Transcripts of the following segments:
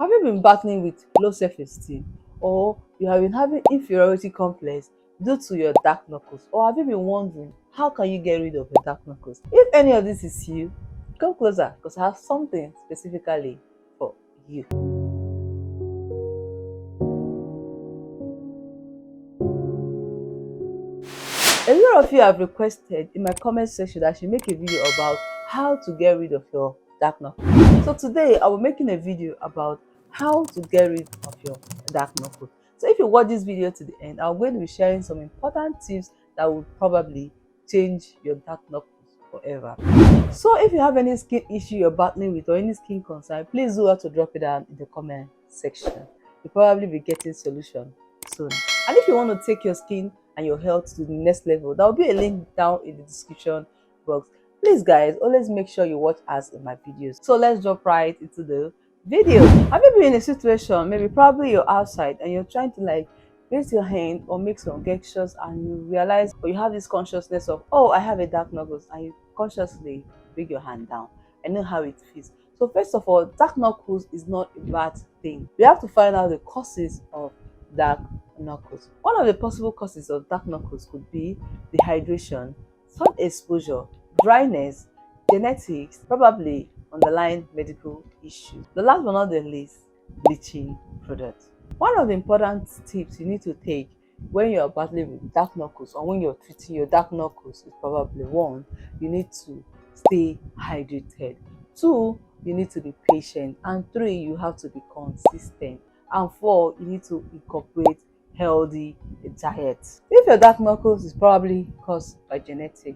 Have you been battling with low self-esteem, or you have been having inferiority complex due to your dark knuckles, or have you been wondering how can you get rid of your dark knuckles? If any of this is you, come closer because I have something specifically for you. A lot of you have requested in my comment section that I should make a video about how to get rid of your dark knuckles. So today I will be making a video about how to get rid of your dark knuckles. So if you watch this video to the end, I'm going to be sharing some important tips that will probably change your dark knuckles forever. So if you have any skin issue you're battling with or any skin concern, please do have to drop it down in the comment section. You'll probably be getting solution soon. And if you want to take your skin and your health to the next level, there will be a link down in the description box. Please guys, always make sure you watch ads in my videos. So let's jump right into the video. Have you been in a situation, maybe probably you're outside and you're trying to like raise your hand or make some gestures and you realize or you have this consciousness of, oh, I have a dark knuckles, and you consciously bring your hand down. I know how it feels. So first of all, dark knuckles is not a bad thing. We have to find out the causes of dark knuckles. One of the possible causes of dark knuckles could be dehydration, sun exposure, dryness, genetics, probably underlying medical issues. The last but not the least, bleaching products. One of the important tips you need to take when you're battling with dark knuckles or when you're treating your dark knuckles is probably one, you need to stay hydrated. Two, you need to be patient. And three, you have to be consistent. And four, you need to incorporate healthy diet. If your dark knuckles is probably caused by genetic,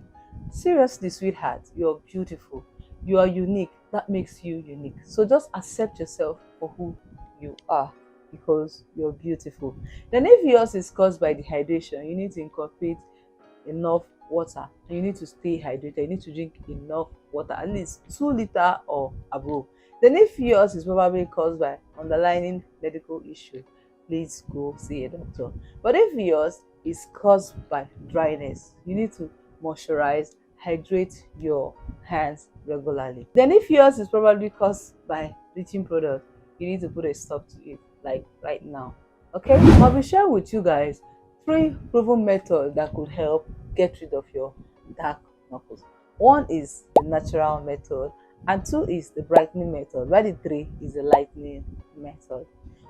seriously, sweetheart, you're beautiful. You are unique. That makes you unique. So just accept yourself for who you are because you're beautiful. Then if yours is caused by dehydration, you need to incorporate enough water and you need to stay hydrated. You need to drink enough water, at least 2 liters or above. Then if yours is probably caused by underlying medical issue, please go see a doctor. But if yours is caused by dryness, you need to moisturize, hydrate your hands regularly. Then if yours is probably caused by bleaching product, you need to put a stop to it, like right now. Okay, I'll be sharing with you guys 3 proven methods that could help get rid of your dark knuckles. One is the natural method, and two is the brightening method, while the three is the lightening method.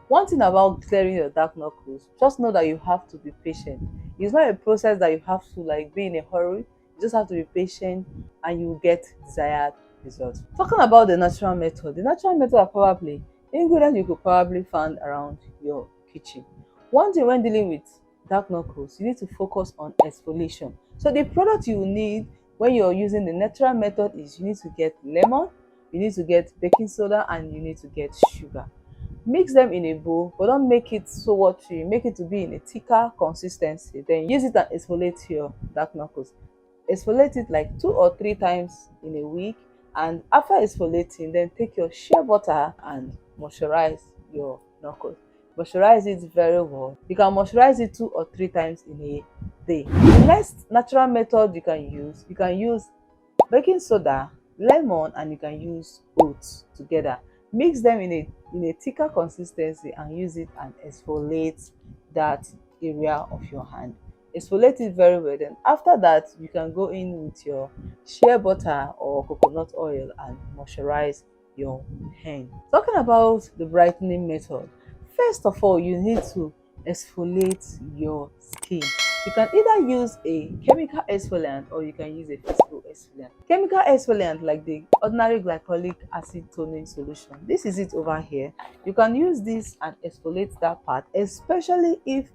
One thing about clearing your dark knuckles, just know that you have to be patient. It's not a process that you have to like be in a hurry. You just have to be patient and you will get desired results. Talking about the natural method are probably ingredients you could probably find around your kitchen. One thing when dealing with dark knuckles, you need to focus on exfoliation. So the product you will need when you're using the natural method is you need to get lemon, you need to get baking soda, and you need to get sugar. Mix them in a bowl, but don't make it so watery. Make it to be in a thicker consistency. Then use it and exfoliate your dark knuckles. Exfoliate it like 2 or 3 times in a week, and after exfoliating, then take your shea butter and moisturize your knuckles. Moisturize it very well. You can moisturize it 2 or 3 times in a day. The next natural method you can use baking soda, lemon, and you can use oats together. Mix them in a thicker consistency and use it and exfoliate that area of your hand. Exfoliate it very well. Then after that, you can go in with your shea butter or coconut oil and moisturize your hand. Talking about the brightening method, first of all, you need to exfoliate your skin. You can either use a chemical exfoliant or you can use a physical exfoliant. Chemical exfoliant like the ordinary glycolic acid toning solution. This is it over here. You can use this and exfoliate that part, especially if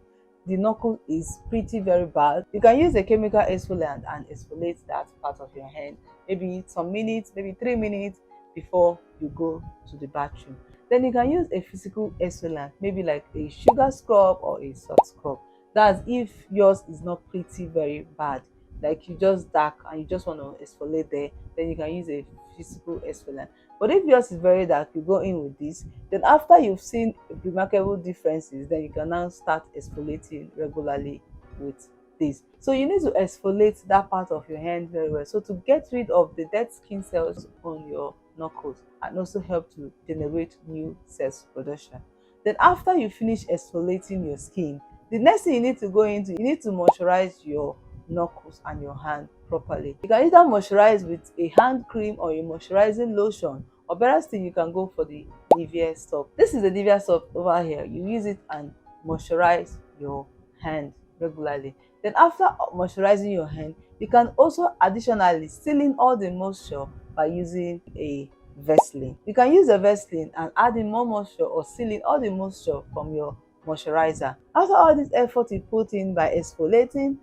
the knuckle is pretty very bad. You can use a chemical exfoliant and exfoliate that part of your hand, maybe some minutes, maybe 3 minutes before you go to the bathroom. Then you can use a physical exfoliant, maybe like a sugar scrub or a salt scrub. That's if yours is not pretty very bad, like you just dark and you just want to exfoliate there, then you can use a physical exfoliant. But if yours is very dark, you go in with this. Then after you've seen remarkable differences, then you can now start exfoliating regularly with this. So you need to exfoliate that part of your hand very well, so to get rid of the dead skin cells on your knuckles and also help to generate new cells production. Then after you finish exfoliating your skin, the next thing you need to go into, you need to moisturize your knuckles and your hand properly. You can either moisturize with a hand cream or a moisturizing lotion, or better still, you can go for the Nivea soap. This is the Nivea soap over here. You use it and moisturize your hand regularly. Then after moisturizing your hand, you can also additionally seal in all the moisture by using a Vaseline. You can use a Vaseline and add in more moisture or seal in all the moisture from your moisturizer. After all this effort you put in by exfoliating,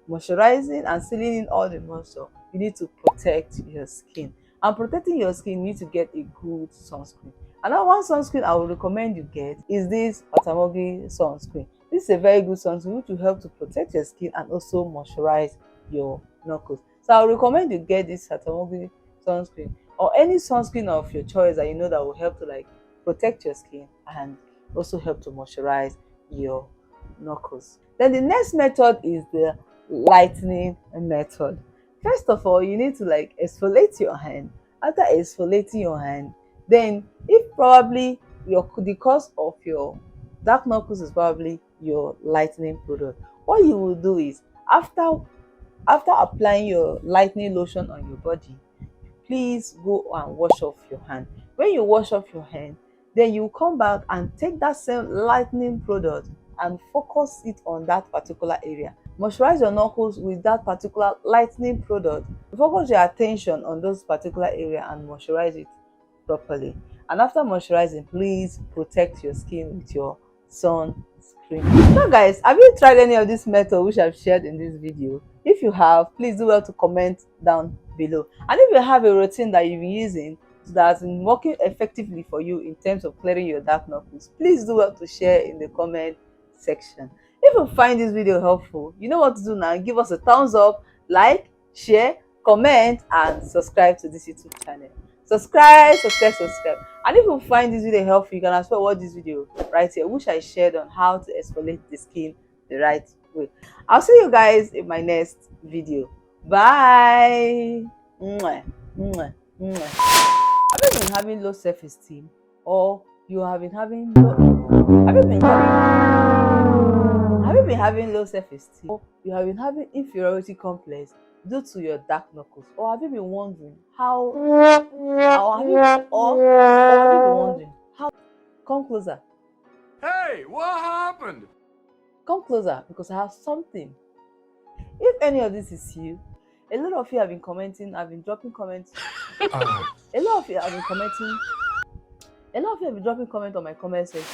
moisturizing and sealing in all the moisture, you need to protect your skin. And protecting your skin, you need to get a good sunscreen. Another one sunscreen I would recommend you get is this Atamogi sunscreen. This is a very good sunscreen which will help to protect your skin and also moisturize your knuckles. So I would recommend you get this Atamogi sunscreen or any sunscreen of your choice that you know that will help to like protect your skin and also help to moisturize your knuckles. Then the next method is the lightening method. First of all, you need to like exfoliate your hand. After exfoliating your hand, then if probably the cause of your dark knuckles is probably your lightening product, what you will do is after applying your lightening lotion on your body, please go and wash off your hand. When you wash off your hand, then you come back and take that same lightening product and focus it on that particular area. Moisturize your knuckles with that particular lightening product. Focus your attention on those particular area and moisturize it properly. And after moisturizing, please protect your skin with your sunscreen. So guys, have you tried any of this method which I've shared in this video? If you have, please do well to comment down below. And if you have a routine that you've been using that's been working effectively for you in terms of clearing your dark knuckles, please do well to share in the comment section. If you find this video helpful, you know what to do now. Give us a thumbs up, like, share, comment, and subscribe to this YouTube channel. Subscribe. And if you find this video helpful, you can as well watch this video right here, which I shared on how to exfoliate the skin the right way. I'll see you guys in my next video. Bye. Mwah, mwah, mwah. Have you been having low self-esteem, or you have been having have you been having low self-esteem, or you have been having inferiority complex due to your dark knuckles, or have you been wondering how come closer. Hey, what happened? Come closer, because I have something. If any of this is you, a lot of you have been commenting, I've been dropping comments. A lot of you have been dropping comments on my comment section.